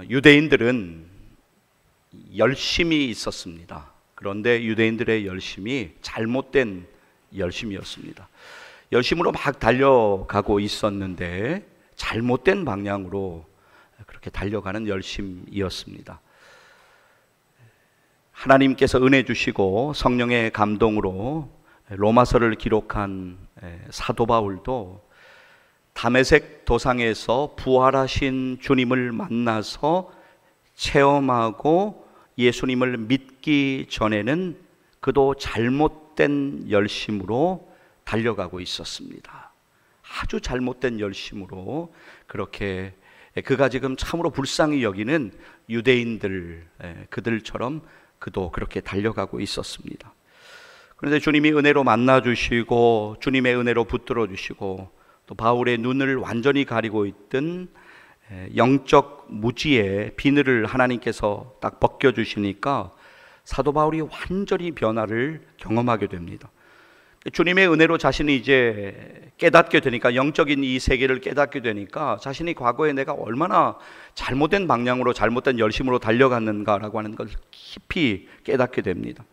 유대인들은 열심이 있었습니다. 그런데 유대인들의 열심이 잘못된 열심이었습니다. 열심으로 막 달려가고 있었는데 잘못된 방향으로 그렇게 달려가는 열심이었습니다. 하나님께서 은혜 주시고 성령의 감동으로 로마서를 기록한 사도 바울도 다메섹 도상에서 부활하신 주님을 만나서 체험하고 예수님을 믿기 전에는 그도 잘못된 열심으로 달려가고 있었습니다. 아주 잘못된 열심으로 그렇게 그가 지금 참으로 불쌍히 여기는 유대인들, 그들처럼 그도 그렇게 달려가고 있었습니다. 그런데 주님이 은혜로 만나주시고 주님의 은혜로 붙들어 주시고 또 바울의 눈을 완전히 가리고 있던 영적 무지의 비늘을 하나님께서 딱 벗겨주시니까 사도 바울이 완전히 변화를 경험하게 됩니다. 주님의 은혜로 자신이 이제 깨닫게 되니까, 영적인 이 세계를 깨닫게 되니까 자신이 과거에 내가 얼마나 잘못된 방향으로 잘못된 열심으로 달려갔는가라고 하는 걸 깊이 깨닫게 됩니다.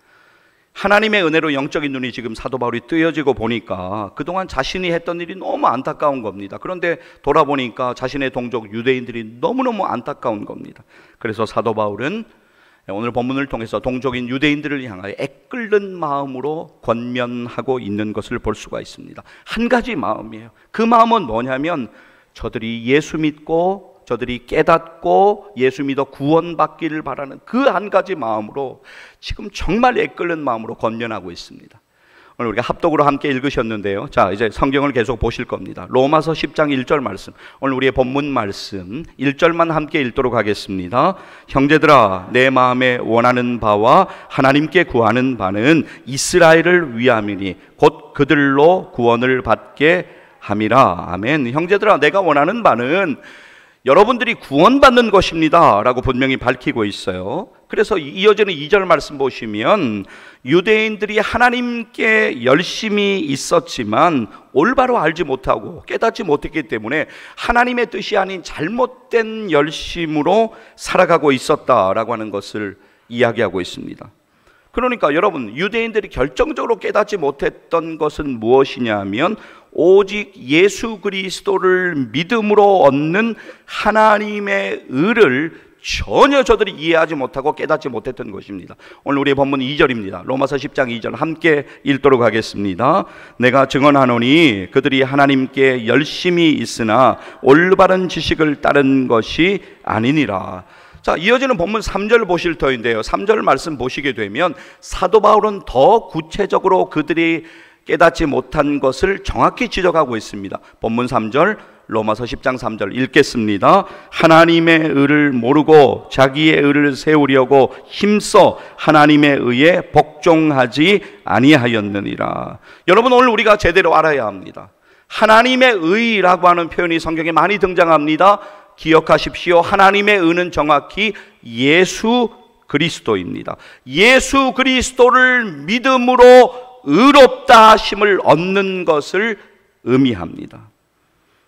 하나님의 은혜로 영적인 눈이 지금 사도 바울이 뜨여지고 보니까 그동안 자신이 했던 일이 너무 안타까운 겁니다. 그런데 돌아보니까 자신의 동족 유대인들이 너무너무 안타까운 겁니다. 그래서 사도 바울은 오늘 본문을 통해서 동족인 유대인들을 향하여 애끓는 마음으로 권면하고 있는 것을 볼 수가 있습니다. 한 가지 마음이에요. 그 마음은 뭐냐면 저들이 예수 믿고 저들이 깨닫고 예수 믿어 구원받기를 바라는 그 한 가지 마음으로 지금 정말 애끓는 마음으로 권면하고 있습니다. 오늘 우리가 합독으로 함께 읽으셨는데요. 자, 이제 성경을 계속 보실 겁니다. 로마서 10장 1절 말씀, 오늘 우리의 본문 말씀 1절만 함께 읽도록 하겠습니다. 형제들아, 내 마음에 원하는 바와 하나님께 구하는 바는 이스라엘을 위함이니 곧 그들로 구원을 받게 함이라. 아멘. 형제들아, 내가 원하는 바는 여러분들이 구원받는 것입니다 라고 분명히 밝히고 있어요. 그래서 이어지는 2절 말씀 보시면 유대인들이 하나님께 열심히 있었지만 올바로 알지 못하고 깨닫지 못했기 때문에 하나님의 뜻이 아닌 잘못된 열심으로 살아가고 있었다라고 하는 것을 이야기하고 있습니다. 그러니까 여러분, 유대인들이 결정적으로 깨닫지 못했던 것은 무엇이냐면 오직 예수 그리스도를 믿음으로 얻는 하나님의 의를 전혀 저들이 이해하지 못하고 깨닫지 못했던 것입니다. 오늘 우리의 본문 2절입니다. 로마서 10장 2절 함께 읽도록 하겠습니다. 내가 증언하노니 그들이 하나님께 열심히 있으나 올바른 지식을 따른 것이 아니니라. 자, 이어지는 본문 3절 보실 터인데요, 3절 말씀 보시게 되면 사도 바울은 더 구체적으로 그들이 깨닫지 못한 것을 정확히 지적하고 있습니다. 본문 3절, 로마서 10장 3절 읽겠습니다. 하나님의 의를 모르고 자기의 의를 세우려고 힘써 하나님의 의에 복종하지 아니하였느니라. 여러분, 오늘 우리가 제대로 알아야 합니다. 하나님의 의라고 하는 표현이 성경에 많이 등장합니다. 기억하십시오. 하나님의 의는 정확히 예수 그리스도입니다. 예수 그리스도를 믿음으로 의롭다 하심을 얻는 것을 의미합니다.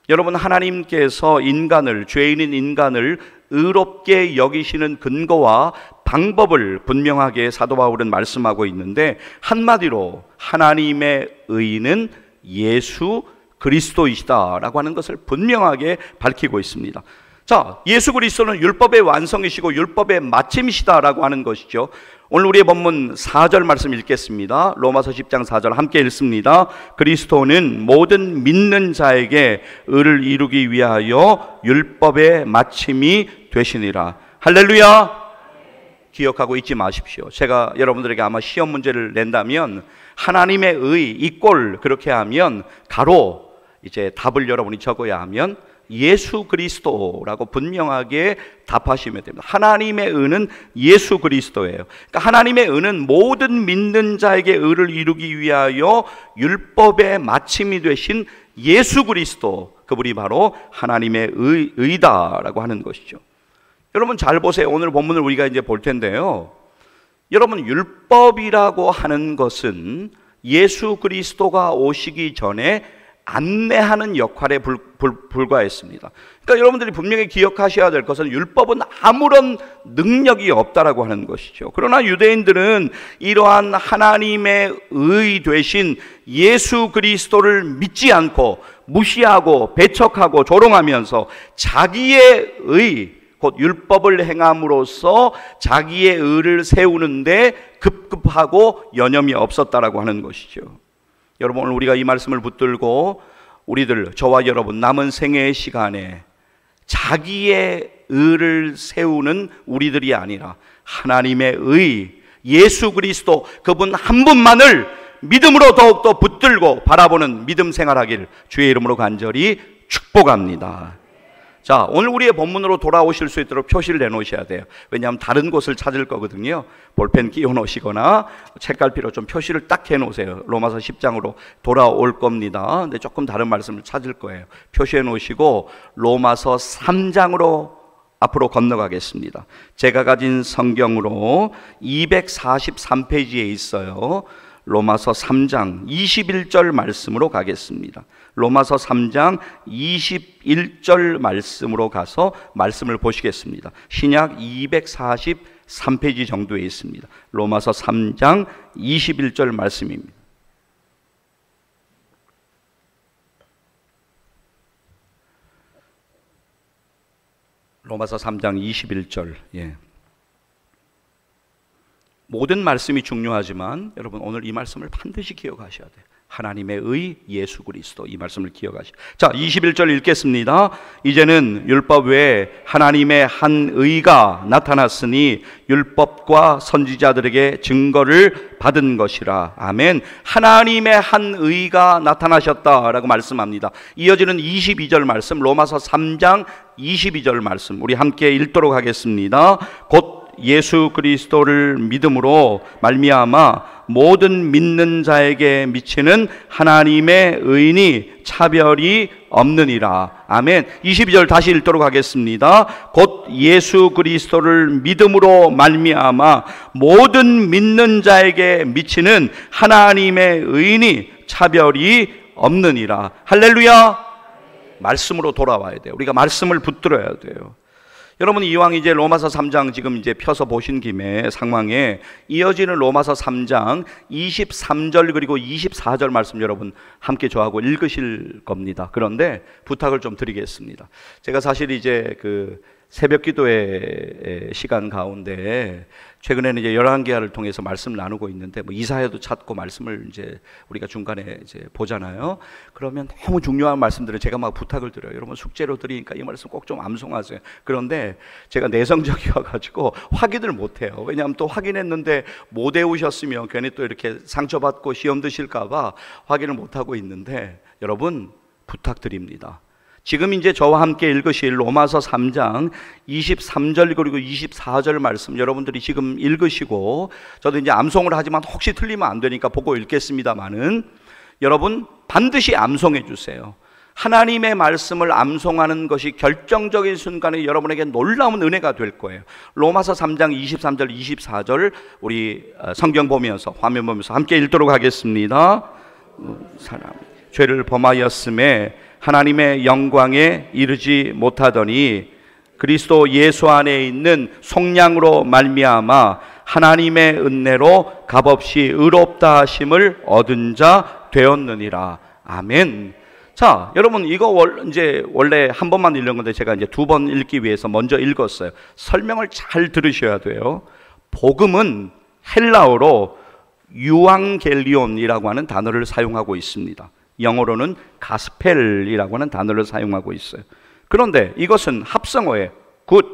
여러분, 하나님께서 인간을, 죄인인 인간을 의롭게 여기시는 근거와 방법을 분명하게 사도 바울은 말씀하고 있는데, 한마디로 하나님의 의는 예수 그리스도이시다라고 하는 것을 분명하게 밝히고 있습니다. 자, 예수 그리스도는 율법의 완성이시고 율법의 마침이시다라고 하는 것이죠. 오늘 우리의 본문 4절 말씀 읽겠습니다. 로마서 10장 4절 함께 읽습니다. 그리스도는 모든 믿는 자에게 의를 이루기 위하여 율법의 마침이 되시니라. 할렐루야. 기억하고 잊지 마십시오. 제가 여러분들에게 아마 시험 문제를 낸다면 하나님의 의 이꼴 그렇게 하면 가로 이제 답을 여러분이 적어야 하면 예수 그리스도라고 분명하게 답하시면 됩니다. 하나님의 의는 예수 그리스도예요. 그러니까 하나님의 의는 모든 믿는 자에게 의를 이루기 위하여 율법의 마침이 되신 예수 그리스도, 그분이 바로 하나님의 의다라고 하는 것이죠. 여러분 잘 보세요. 오늘 본문을 우리가 이제 볼 텐데요, 여러분, 율법이라고 하는 것은 예수 그리스도가 오시기 전에 안내하는 역할에 불과했습니다. 그러니까 여러분들이 분명히 기억하셔야 될 것은 율법은 아무런 능력이 없다라고 하는 것이죠. 그러나 유대인들은 이러한 하나님의 의 되신 예수 그리스도를 믿지 않고 무시하고 배척하고 조롱하면서 자기의 의, 곧 율법을 행함으로써 자기의 의를 세우는데 급급하고 여념이 없었다라고 하는 것이죠. 여러분, 오늘 우리가 이 말씀을 붙들고 우리들, 저와 여러분, 남은 생애의 시간에 자기의 의를 세우는 우리들이 아니라 하나님의 의, 예수 그리스도 그분 한 분만을 믿음으로 더욱더 붙들고 바라보는 믿음 생활하기를 주의 이름으로 간절히 축복합니다. 자, 오늘 우리의 본문으로 돌아오실 수 있도록 표시를 내놓으셔야 돼요. 왜냐하면 다른 곳을 찾을 거거든요. 볼펜 끼워 놓으시거나 책갈피로 좀 표시를 딱 해놓으세요. 로마서 10장으로 돌아올 겁니다. 근데 조금 다른 말씀을 찾을 거예요. 표시해 놓으시고 로마서 3장으로 앞으로 건너가겠습니다. 제가 가진 성경으로 243페이지에 있어요. 로마서 3장 21절 말씀으로 가겠습니다. 로마서 3장 21절 말씀으로 가서 말씀을 보시겠습니다. 신약 243페이지 정도에 있습니다. 로마서 3장 21절 말씀입니다. 로마서 3장 21절. 모든 말씀이 중요하지만 여러분, 오늘 이 말씀을 반드시 기억하셔야 돼요. 하나님의 의 예수 그리스도, 이 말씀을 기억하시오. 자, 21절 읽겠습니다. 이제는 율법 외에 하나님의 한 의가 나타났으니 율법과 선지자들에게 증거를 받은 것이라. 아멘. 하나님의 한 의가 나타나셨다라고 말씀합니다. 이어지는 22절 말씀, 로마서 3장 22절 말씀 우리 함께 읽도록 하겠습니다. 곧 예수 그리스도를 믿음으로 말미암아 모든 믿는 자에게 미치는 하나님의 의인이 차별이 없느니라. 아멘. 22절 다시 읽도록 하겠습니다. 곧 예수 그리스도를 믿음으로 말미암아 모든 믿는 자에게 미치는 하나님의 의인이 차별이 없느니라. 할렐루야. 말씀으로 돌아와야 돼요. 우리가 말씀을 붙들어야 돼요. 여러분, 이왕 이제 로마서 3장 지금 이제 펴서 보신 김에 상황에 이어지는 로마서 3장 23절 그리고 24절 말씀 여러분 함께 저하고 읽으실 겁니다. 그런데 부탁을 좀 드리겠습니다. 제가 사실 이제 그 새벽 기도의 시간 가운데 최근에는 이제 11개화를 통해서 말씀 나누고 있는데 뭐 이사야도 찾고 말씀을 이제 우리가 중간에 이제 보잖아요. 그러면 너무 중요한 말씀들을 제가 막 부탁을 드려요. 여러분, 숙제로 드리니까 이 말씀 꼭 좀 암송하세요. 그런데 제가 내성적이어 가지고 확인을 못 해요. 왜냐하면 또 확인했는데 못 외우셨으면 괜히 또 이렇게 상처받고 시험 드실까 봐 확인을 못 하고 있는데 여러분, 부탁드립니다. 지금 이제 저와 함께 읽으실 로마서 3장 23절 그리고 24절 말씀 여러분들이 지금 읽으시고, 저도 이제 암송을 하지만 혹시 틀리면 안 되니까 보고 읽겠습니다만은 여러분 반드시 암송해 주세요. 하나님의 말씀을 암송하는 것이 결정적인 순간에 여러분에게 놀라운 은혜가 될 거예요. 로마서 3장 23절 24절 우리 성경 보면서, 화면 보면서 함께 읽도록 하겠습니다. 사람 죄를 범하였음에 하나님의 영광에 이르지 못하더니 그리스도 예수 안에 있는 속량으로 말미암아 하나님의 은혜로 값없이 의롭다 하심을 얻은 자 되었느니라. 아멘. 자, 여러분, 이거 이제 원래 한 번만 읽는 건데 제가 이제 두 번 읽기 위해서 먼저 읽었어요. 설명을 잘 들으셔야 돼요. 복음은 헬라어로 유앙겔리온이라고 하는 단어를 사용하고 있습니다. 영어로는 가스펠이라고 하는 단어를 사용하고 있어요. 그런데 이것은 합성어예요. good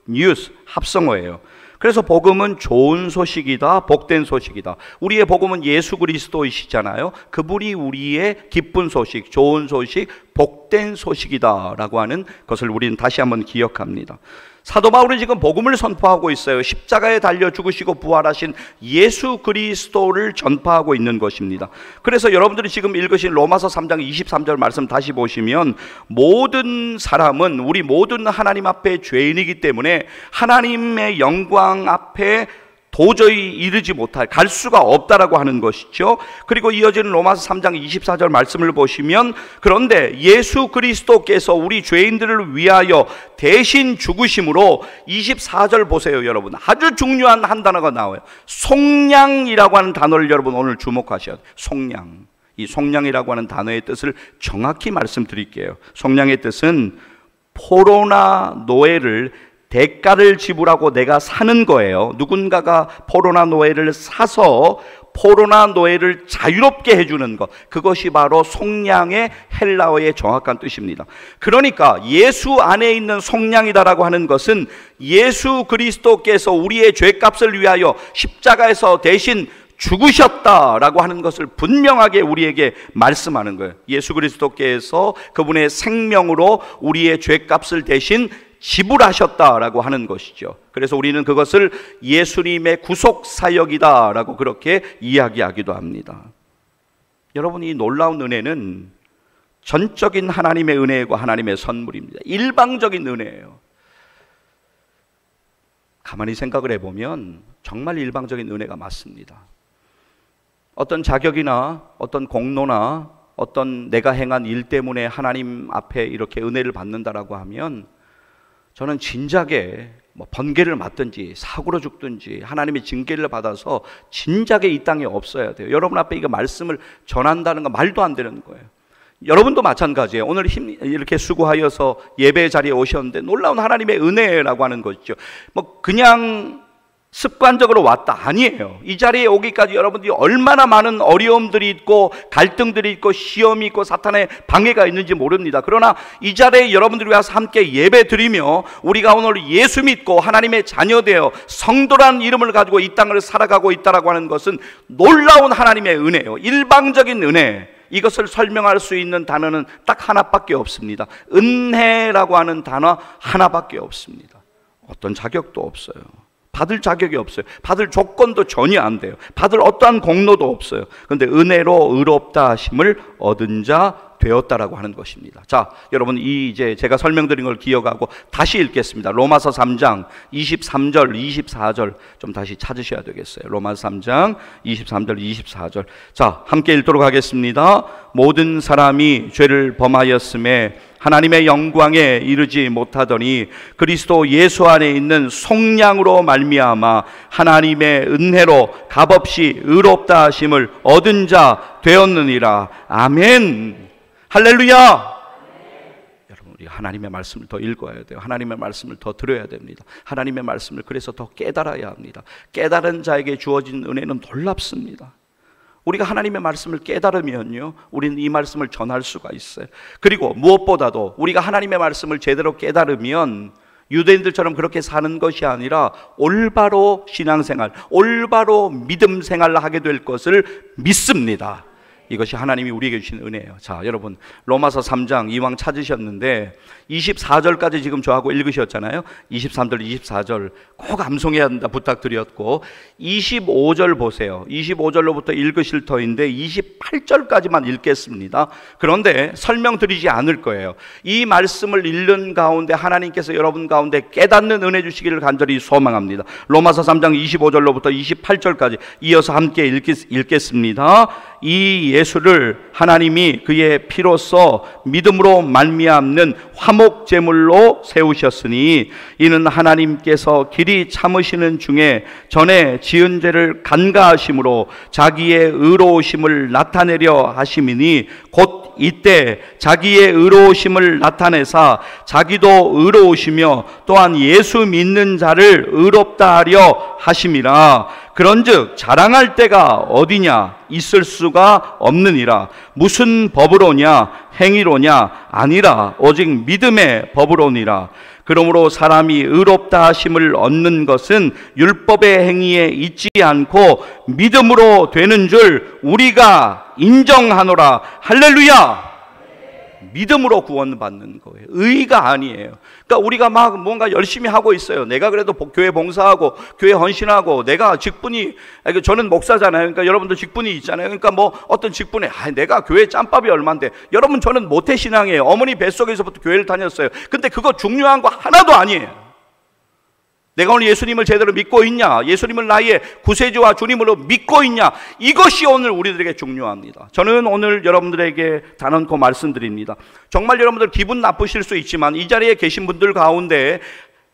news, 합성어예요. 그래서 복음은 좋은 소식이다, 복된 소식이다. 우리의 복음은 예수 그리스도이시잖아요. 그분이 우리의 기쁜 소식, 좋은 소식, 복된 소식이다 라고 하는 것을 우리는 다시 한번 기억합니다. 사도 바울은 지금 복음을 선포하고 있어요. 십자가에 달려 죽으시고 부활하신 예수 그리스도를 전파하고 있는 것입니다. 그래서 여러분들이 지금 읽으신 로마서 3장 23절 말씀 다시 보시면, 모든 사람은, 우리 모든 하나님 앞에 죄인이기 때문에 하나님의 영광 앞에 도저히 이르지 못할, 갈 수가 없다라고 하는 것이죠. 그리고 이어지는 로마서 3장 24절 말씀을 보시면, 그런데 예수 그리스도께서 우리 죄인들을 위하여 대신 죽으심으로, 24절 보세요 여러분. 아주 중요한 한 단어가 나와요. 속량이라고 하는 단어를 여러분 오늘 주목하셔야 돼요. 속량. 이 속량이라고 하는 단어의 뜻을 정확히 말씀드릴게요. 속량의 뜻은 포로나 노예를 대가를 지불하고 내가 사는 거예요. 누군가가 포로나 노예를 사서 포로나 노예를 자유롭게 해주는 것, 그것이 바로 속량의 헬라어의 정확한 뜻입니다. 그러니까 예수 안에 있는 속량이다라고 하는 것은 예수 그리스도께서 우리의 죄값을 위하여 십자가에서 대신 죽으셨다라고 하는 것을 분명하게 우리에게 말씀하는 거예요. 예수 그리스도께서 그분의 생명으로 우리의 죄값을 대신 지불하셨다라고 하는 것이죠. 그래서 우리는 그것을 예수님의 구속 사역이다라고 그렇게 이야기하기도 합니다. 여러분, 이 놀라운 은혜는 전적인 하나님의 은혜고 하나님의 선물입니다. 일방적인 은혜예요. 가만히 생각을 해보면 정말 일방적인 은혜가 맞습니다. 어떤 자격이나 어떤 공로나 어떤 내가 행한 일 때문에 하나님 앞에 이렇게 은혜를 받는다라고 하면, 저는 진작에 번개를 맞든지 사고로 죽든지 하나님의 징계를 받아서 진작에 이 땅에 없어야 돼요. 여러분 앞에 이거 말씀을 전한다는 건 말도 안 되는 거예요. 여러분도 마찬가지예요. 오늘 이렇게 수고하여서 예배 자리에 오셨는데 놀라운 하나님의 은혜라고 하는 것이죠. 그냥 습관적으로 왔다, 아니에요. 이 자리에 오기까지 여러분들이 얼마나 많은 어려움들이 있고 갈등들이 있고 시험이 있고 사탄의 방해가 있는지 모릅니다. 그러나 이 자리에 여러분들이 와서 함께 예배 드리며 우리가 오늘 예수 믿고 하나님의 자녀되어 성도라는 이름을 가지고 이 땅을 살아가고 있다라고 하는 것은 놀라운 하나님의 은혜예요. 일방적인 은혜. 이것을 설명할 수 있는 단어는 딱 하나밖에 없습니다. 은혜라고 하는 단어 하나밖에 없습니다. 어떤 자격도 없어요. 받을 자격이 없어요. 받을 조건도 전혀 안 돼요. 받을 어떠한 공로도 없어요. 그런데 은혜로 의롭다 하심을 얻은 자 되었다라고 하는 것입니다. 자, 여러분, 이제 제가 설명드린 걸 기억하고 다시 읽겠습니다. 로마서 3장 23절, 24절 좀 다시 찾으셔야 되겠어요. 로마서 3장 23절, 24절. 자, 함께 읽도록 하겠습니다. 모든 사람이 죄를 범하였음에 하나님의 영광에 이르지 못하더니 그리스도 예수 안에 있는 속량으로 말미암아 하나님의 은혜로 값없이 의롭다 하심을 얻은 자 되었느니라. 아멘. 할렐루야. 여러분, 우리 하나님의 말씀을 더 읽어야 돼요. 하나님의 말씀을 더 들어야 됩니다. 하나님의 말씀을 그래서 더 깨달아야 합니다. 깨달은 자에게 주어진 은혜는 놀랍습니다. 우리가 하나님의 말씀을 깨달으면요, 우리는 이 말씀을 전할 수가 있어요. 그리고 무엇보다도 우리가 하나님의 말씀을 제대로 깨달으면 유대인들처럼 그렇게 사는 것이 아니라 올바로 신앙생활, 올바로 믿음 생활을 하게 될 것을 믿습니다. 이것이 하나님이 우리에게 주신 은혜예요. 자, 여러분, 로마서 3장 이왕 찾으셨는데 24절까지 지금 저하고 읽으셨잖아요. 23절, 24절 꼭 암송해야 한다 부탁드렸고, 25절 보세요. 25절로부터 읽으실 터인데 28절까지만 읽겠습니다. 그런데 설명드리지 않을 거예요. 이 말씀을 읽는 가운데 하나님께서 여러분 가운데 깨닫는 은혜 주시기를 간절히 소망합니다. 로마서 3장 25절로부터 28절까지 이어서 함께 읽겠습니다. 이 예수를 하나님이 그의 피로써 믿음으로 말미암는 화목 제물로 세우셨으니 이는 하나님께서 길이 참으시는 중에 전에 지은 죄를 간과하심으로 자기의 의로우심을 나타내려 하심이니 곧 이때 자기의 의로우심을 나타내사 자기도 의로우시며 또한 예수 믿는 자를 의롭다 하려 하심이라. 그런즉 자랑할 때가 어디냐? 있을 수가 없느니라. 무슨 법으로냐? 행위로냐? 아니라 오직 믿음의 법으로니라. 그러므로 사람이 의롭다 하심을 얻는 것은 율법의 행위에 있지 않고 믿음으로 되는 줄 우리가 인정하노라. 할렐루야. 믿음으로 구원받는 거예요. 의가 아니에요. 그러니까 우리가 막 뭔가 열심히 하고 있어요. 내가 그래도 교회 봉사하고 교회 헌신하고 내가 직분이, 저는 목사잖아요. 그러니까 여러분도 직분이 있잖아요. 그러니까 뭐 어떤 직분에 내가 교회 짬밥이 얼만데, 여러분 저는 모태신앙이에요. 어머니 뱃속에서부터 교회를 다녔어요. 근데 그거 중요한 거 하나도 아니에요. 내가 오늘 예수님을 제대로 믿고 있냐? 예수님을 나의 구세주와 주님으로 믿고 있냐? 이것이 오늘 우리들에게 중요합니다. 저는 오늘 여러분들에게 단언코 말씀드립니다. 정말 여러분들 기분 나쁘실 수 있지만 이 자리에 계신 분들 가운데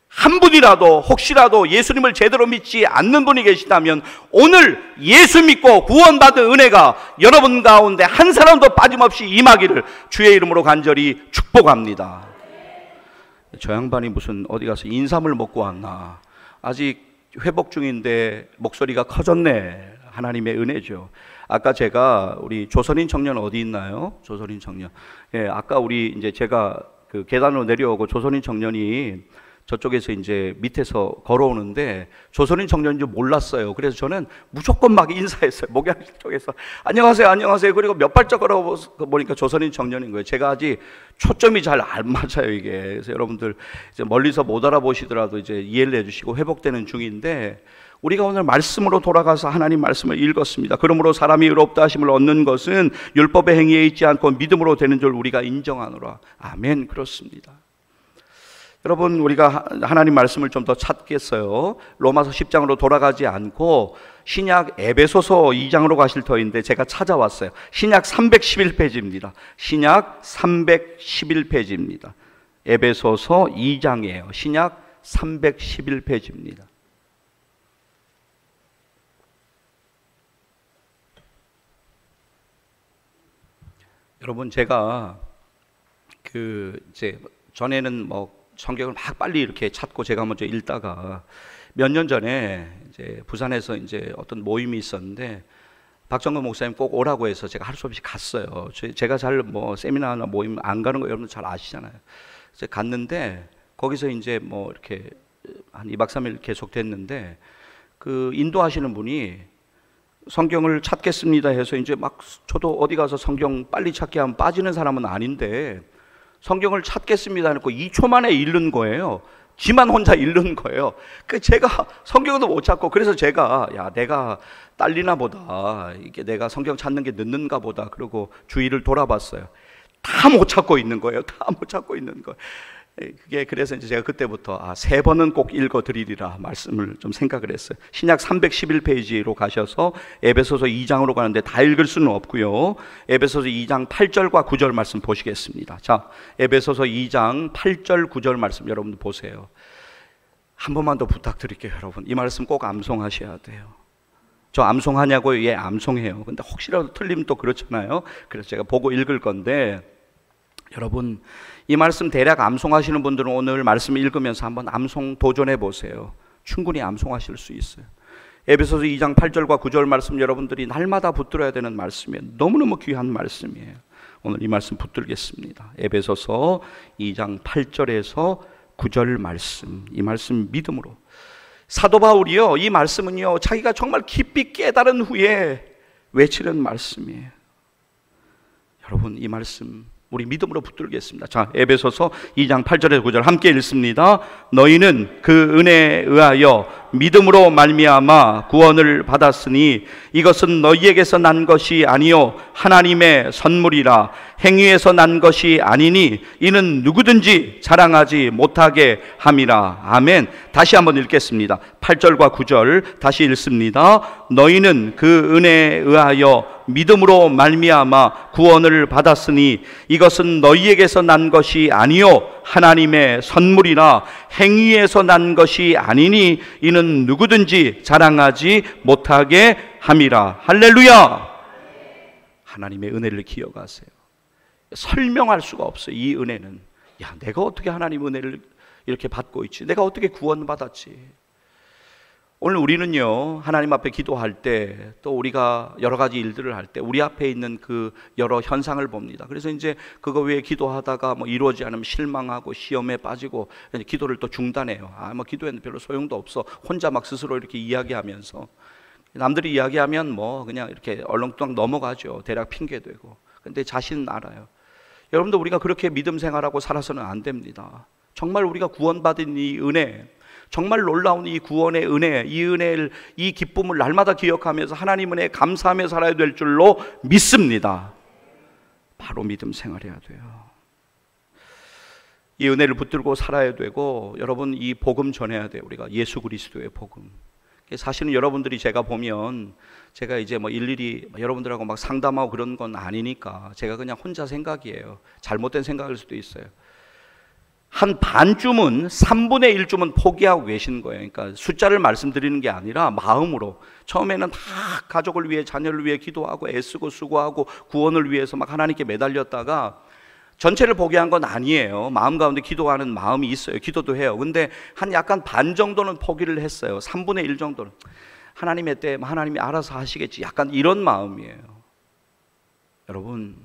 한 분이라도 혹시라도 예수님을 제대로 믿지 않는 분이 계시다면 오늘 예수 믿고 구원받은 은혜가 여러분 가운데 한 사람도 빠짐없이 임하기를 주의 이름으로 간절히 축복합니다. 저 양반이 무슨 어디 가서 인삼을 먹고 왔나? 아직 회복 중인데 목소리가 커졌네. 하나님의 은혜죠. 아까 제가 우리 조선인 청년 어디 있나요? 조선인 청년. 예, 아까 우리 이제 제가 그 계단으로 내려오고 조선인 청년이 저쪽에서 이제 밑에서 걸어오는데 조선인 청년인 줄 몰랐어요. 그래서 저는 무조건 막 인사했어요. 목양 쪽에서 안녕하세요, 안녕하세요. 그리고 몇 발짝 걸어보니까 조선인 청년인 거예요. 제가 아직 초점이 잘 안 맞아요, 이게. 그래서 여러분들 이제 멀리서 못 알아보시더라도 이제 이해를 해주시고 회복되는 중인데, 우리가 오늘 말씀으로 돌아가서 하나님 말씀을 읽었습니다. 그러므로 사람이 의롭다 하심을 얻는 것은 율법의 행위에 있지 않고 믿음으로 되는 줄 우리가 인정하노라. 아멘. 그렇습니다. 여러분, 우리가 하나님 말씀을 좀 더 찾겠어요. 로마서 10장으로 돌아가지 않고 신약 에베소서 2장으로 가실 터인데 제가 찾아왔어요. 신약 311페이지입니다. 신약 311페이지입니다. 에베소서 2장이에요. 신약 311페이지입니다. 여러분, 제가 이제 전에는 뭐 성경을 막 빨리 이렇게 찾고 제가 먼저 읽다가 몇 년 전에 이제 부산에서 이제 어떤 모임이 있었는데 박정근 목사님 꼭 오라고 해서 제가 할 수 없이 갔어요. 제가 잘 뭐 세미나나 모임 안 가는 거 여러분 잘 아시잖아요. 그래서 갔는데 거기서 이제 뭐 이렇게 한 2박 3일 계속 됐는데 그 인도하시는 분이 성경을 찾겠습니다 해서 이제 막 저도 어디 가서 성경 빨리 찾게 하면 빠지는 사람은 아닌데 성경을 찾겠습니다 해놓고 2초 만에 읽는 거예요. 지만 혼자 읽는 거예요. 그 제가 성경도 못 찾고, 그래서 제가 야, 내가 딸리나 보다, 이게 내가 성경 찾는 게 늦는가 보다 그러고 주위를 돌아봤어요. 다 못 찾고 있는 거예요. 다 못 찾고 있는 거예요. 그게 그래서 이제 제가 그때부터 3번은 꼭 읽어드리리라 말씀을 좀 생각을 했어요. 신약 311페이지로 가셔서 에베소서 2장으로 가는데 다 읽을 수는 없고요. 에베소서 2장 8절과 9절 말씀 보시겠습니다. 자, 에베소서 2장 8절 9절 말씀 여러분들 보세요. 한 번만 더 부탁드릴게요. 여러분, 이 말씀 꼭 암송하셔야 돼요. 저 암송하냐고요? 예, 암송해요. 근데 혹시라도 틀리면 또 그렇잖아요. 그래서 제가 보고 읽을 건데, 여러분, 이 말씀 대략 암송하시는 분들은 오늘 말씀을 읽으면서 한번 암송 도전해 보세요. 충분히 암송하실 수 있어요. 에베소서 2장 8절과 9절 말씀 여러분들이 날마다 붙들어야 되는 말씀이에요. 너무너무 귀한 말씀이에요. 오늘 이 말씀 붙들겠습니다. 에베소서 2장 8절에서 9절 말씀, 이 말씀 믿음으로. 사도 바울이요, 이 말씀은요 자기가 정말 깊이 깨달은 후에 외치는 말씀이에요. 여러분, 이 말씀 우리 믿음으로 붙들겠습니다. 자, 에베소서 2장 8절에서 9절 함께 읽습니다. 너희는 그 은혜에 의하여 믿음으로 말미암아 구원을 받았으니 이것은 너희에게서 난 것이 아니요 하나님의 선물이라. 행위에서 난 것이 아니니 이는 누구든지 자랑하지 못하게 함이라. 아멘. 다시 한번 읽겠습니다. 8절과 9절 다시 읽습니다. 너희는 그 은혜에 의하여 믿음으로 말미암아 구원을 받았으니 이것은 너희에게서 난 것이 아니요 하나님의 선물이라. 행위에서 난 것이 아니니 이는 누구든지 자랑하지 못하게 함이라. 할렐루야. 하나님의 은혜를 기억하세요. 설명할 수가 없어요. 이 은혜는, 야, 내가 어떻게 하나님 은혜를 이렇게 받고 있지? 내가 어떻게 구원받았지? 오늘 우리는요, 하나님 앞에 기도할 때, 또 우리가 여러 가지 일들을 할 때 우리 앞에 있는 그 여러 현상을 봅니다. 그래서 이제 그거 위에 기도하다가 뭐 이루어지지 않으면 실망하고 시험에 빠지고 기도를 또 중단해요. 뭐 기도했는데 별로 소용도 없어. 혼자 막 스스로 이렇게 이야기하면서, 남들이 이야기하면 뭐 그냥 이렇게 얼렁뚱땅 넘어가죠. 대략 핑계대고. 근데 자신은 알아요. 여러분도 우리가 그렇게 믿음 생활하고 살아서는 안 됩니다. 정말 우리가 구원받은 이 은혜, 정말 놀라운 이 구원의 은혜, 이 은혜를, 이 기쁨을 날마다 기억하면서 하나님 은혜에 감사하며 살아야 될 줄로 믿습니다. 바로 믿음 생활해야 돼요. 이 은혜를 붙들고 살아야 되고, 여러분 이 복음 전해야 돼요. 우리가 예수 그리스도의 복음. 사실은 여러분들이 제가 보면 제가 이제 뭐 일일이 여러분들하고 막 상담하고 그런 건 아니니까 제가 그냥 혼자 생각이에요. 잘못된 생각일 수도 있어요. 한 반쯤은 3분의 1쯤은 포기하고 계신 거예요. 그러니까 숫자를 말씀드리는 게 아니라 마음으로 처음에는 다 가족을 위해, 자녀를 위해 기도하고 애쓰고 수고하고 구원을 위해서 막 하나님께 매달렸다가 전체를 포기한 건 아니에요. 마음 가운데 기도하는 마음이 있어요. 기도도 해요. 근데 한 약간 반 정도는 포기를 했어요. 3분의 1 정도는 하나님의 때 하나님이 알아서 하시겠지, 약간 이런 마음이에요. 여러분,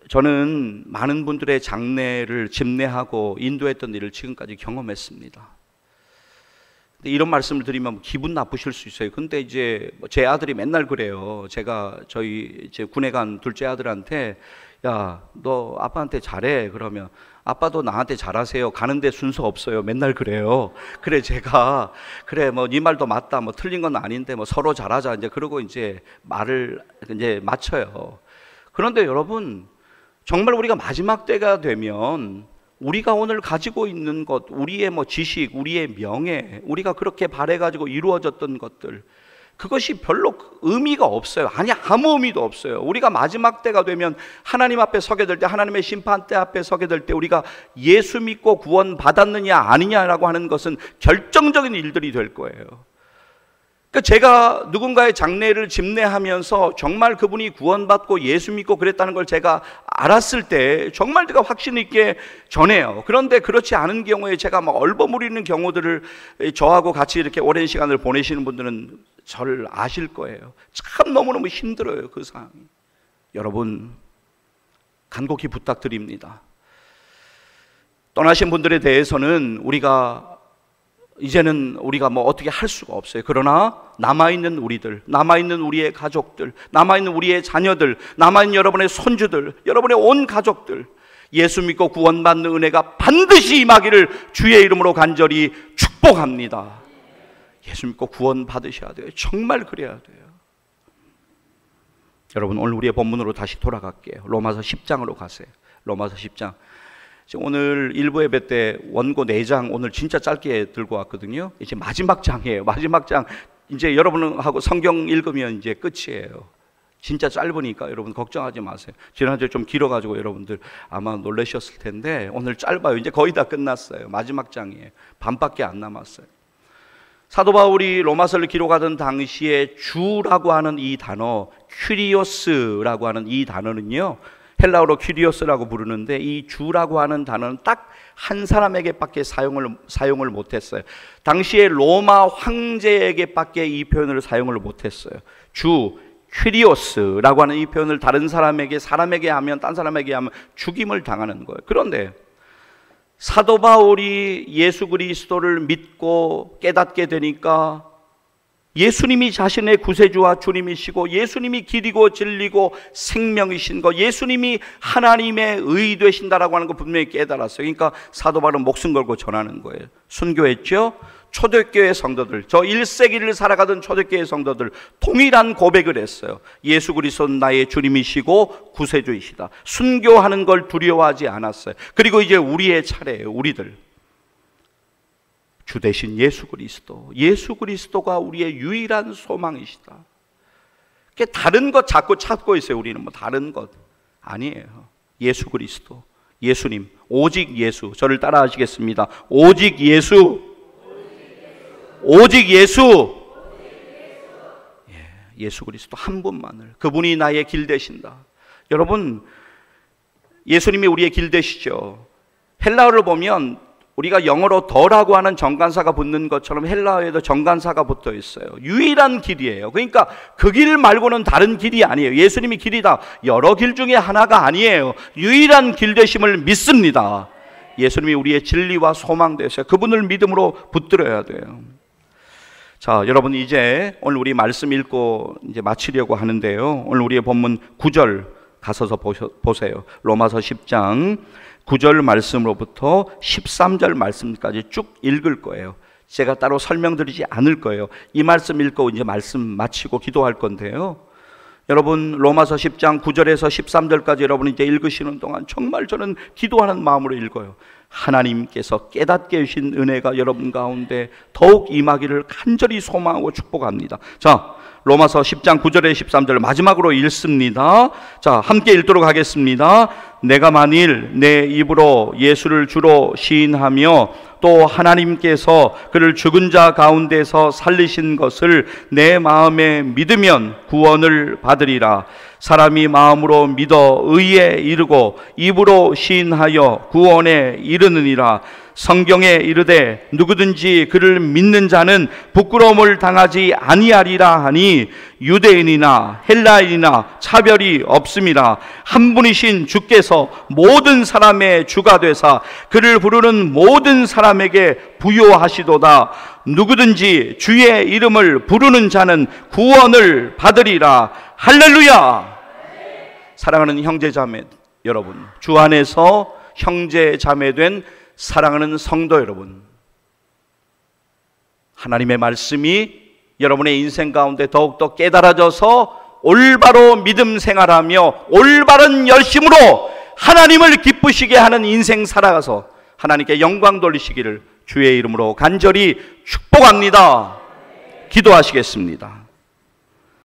저는 많은 분들의 장례를 집례하고 인도했던 일을 지금까지 경험했습니다. 근데 이런 말씀을 드리면 기분 나쁘실 수 있어요. 근데 이제 제 아들이 맨날 그래요. 제가 저희 이제 군에 간 둘째 아들한테, 야, 너 아빠한테 잘해. 그러면 아빠도 나한테 잘하세요. 가는데 순서 없어요. 맨날 그래요. 그래, 제가 그래, 뭐 네 말도 맞다. 뭐 틀린 건 아닌데 뭐 서로 잘하자. 이제 그러고 이제 말을 이제 맞춰요. 그런데 여러분, 정말 우리가 마지막 때가 되면 우리가 오늘 가지고 있는 것, 우리의 뭐 지식, 우리의 명예, 우리가 그렇게 바래가지고 이루어졌던 것들, 그것이 별로 의미가 없어요. 아니, 아무 의미도 없어요. 우리가 마지막 때가 되면 하나님 앞에 서게 될 때, 하나님의 심판대 앞에 서게 될 때 우리가 예수 믿고 구원 받았느냐 아니냐라고 하는 것은 결정적인 일들이 될 거예요. 그러니까 제가 누군가의 장례를 집례하면서 정말 그분이 구원받고 예수 믿고 그랬다는 걸 제가 알았을 때 정말 제가 확신 있게 전해요. 그런데 그렇지 않은 경우에 제가 막 얼버무리는 경우들을, 저하고 같이 이렇게 오랜 시간을 보내시는 분들은 저를 아실 거예요. 참 너무너무 힘들어요, 그 상황이. 여러분, 간곡히 부탁드립니다. 떠나신 분들에 대해서는 이제는 우리가 뭐 어떻게 할 수가 없어요. 그러나 남아있는 우리들, 남아있는 우리의 가족들, 남아있는 우리의 자녀들, 남아있는 여러분의 손주들, 여러분의 온 가족들, 예수 믿고 구원받는 은혜가 반드시 임하기를 주의 이름으로 간절히 축복합니다. 예수 믿고 구원 받으셔야 돼요. 정말 그래야 돼요. 여러분, 오늘 우리의 본문으로 다시 돌아갈게요. 로마서 10장으로 가세요. 로마서 10장. 오늘 일부 예배 때 원고 4장 오늘 진짜 짧게 들고 왔거든요. 이제 마지막 장이에요. 마지막 장. 이제 여러분하고 성경 읽으면 이제 끝이에요. 진짜 짧으니까 여러분 걱정하지 마세요. 지난주에 좀 길어가지고 여러분들 아마 놀라셨을 텐데 오늘 짧아요. 이제 거의 다 끝났어요. 마지막 장이에요. 반밖에 안 남았어요. 사도 바울이 로마서를 기록하던 당시에 주라고 하는 이 단어, 큐리오스라고 하는 이 단어는요, 헬라어로 큐리오스라고 부르는데, 이 주라고 하는 단어는 딱 한 사람에게밖에 사용을 못했어요. 당시에 로마 황제에게밖에 이 표현을 사용을 못했어요. 주, 큐리오스라고 하는 이 표현을 다른 사람에게 하면, 딴 사람에게 하면 죽임을 당하는 거예요. 그런데 사도 바울이 예수 그리스도를 믿고 깨닫게 되니까 예수님이 자신의 구세주와 주님이시고, 예수님이 길이고 진리고 생명이신 거, 예수님이 하나님의 의 되신다라고 하는 거 분명히 깨달았어요. 그러니까 사도 바울은 목숨 걸고 전하는 거예요. 순교했죠. 초대교회 성도들, 저 1세기를 살아가던 초대교회 성도들 동일한 고백을 했어요. 예수 그리스도는 나의 주님이시고 구세주이시다. 순교하는 걸 두려워하지 않았어요. 그리고 이제 우리의 차례예요. 우리들. 주 대신 예수 그리스도, 예수 그리스도가 우리의 유일한 소망이시다. 다른 것 자꾸 찾고 있어요. 우리는 뭐 다른 것 아니에요. 예수 그리스도, 예수님, 오직 예수. 저를 따라 하시겠습니다. 오직 예수, 오직 예수. 예수 그리스도 한 분만을, 그분이 나의 길 되신다. 여러분, 예수님이 우리의 길 되시죠. 헬라어를 보면 우리가 영어로 더라고 하는 정관사가 붙는 것처럼 헬라어에도 정관사가 붙어 있어요. 유일한 길이에요. 그러니까 그 길 말고는 다른 길이 아니에요. 예수님이 길이다. 여러 길 중에 하나가 아니에요. 유일한 길 되심을 믿습니다. 예수님이 우리의 진리와 소망 되셔요. 그분을 믿음으로 붙들어야 돼요. 자, 여러분, 이제 오늘 우리 말씀 읽고 이제 마치려고 하는데요. 오늘 우리의 본문 9절 가서서 보세요. 로마서 10장 9절 말씀으로부터 13절 말씀까지 쭉 읽을 거예요. 제가 따로 설명드리지 않을 거예요. 이 말씀 읽고 이제 말씀 마치고 기도할 건데요. 여러분 로마서 10장 9절에서 13절까지 여러분이 이제 읽으시는 동안 정말 저는 기도하는 마음으로 읽어요. 하나님께서 깨닫게 해주신 은혜가 여러분 가운데 더욱 임하기를 간절히 소망하고 축복합니다. 자, 로마서 10장 9절에 13절 마지막으로 읽습니다. 자, 함께 읽도록 하겠습니다. 내가 만일 내 입으로 예수를 주로 시인하며 또 하나님께서 그를 죽은 자 가운데서 살리신 것을 내 마음에 믿으면 구원을 받으리라. 사람이 마음으로 믿어 의에 이르고 입으로 시인하여 구원에 이르느니라. 성경에 이르되 누구든지 그를 믿는 자는 부끄러움을 당하지 아니하리라 하니 유대인이나 헬라인이나 차별이 없음이라. 한 분이신 주께서 모든 사람의 주가 되사 그를 부르는 모든 사람에게 부요하시도다. 누구든지 주의 이름을 부르는 자는 구원을 받으리라. 할렐루야. 사랑하는 형제자매 여러분, 주 안에서 형제자매된 사랑하는 성도 여러분, 하나님의 말씀이 여러분의 인생 가운데 더욱더 깨달아져서 올바로 믿음 생활하며 올바른 열심으로 하나님을 기쁘시게 하는 인생 살아가서 하나님께 영광 돌리시기를 주의 이름으로 간절히 축복합니다. 기도하시겠습니다.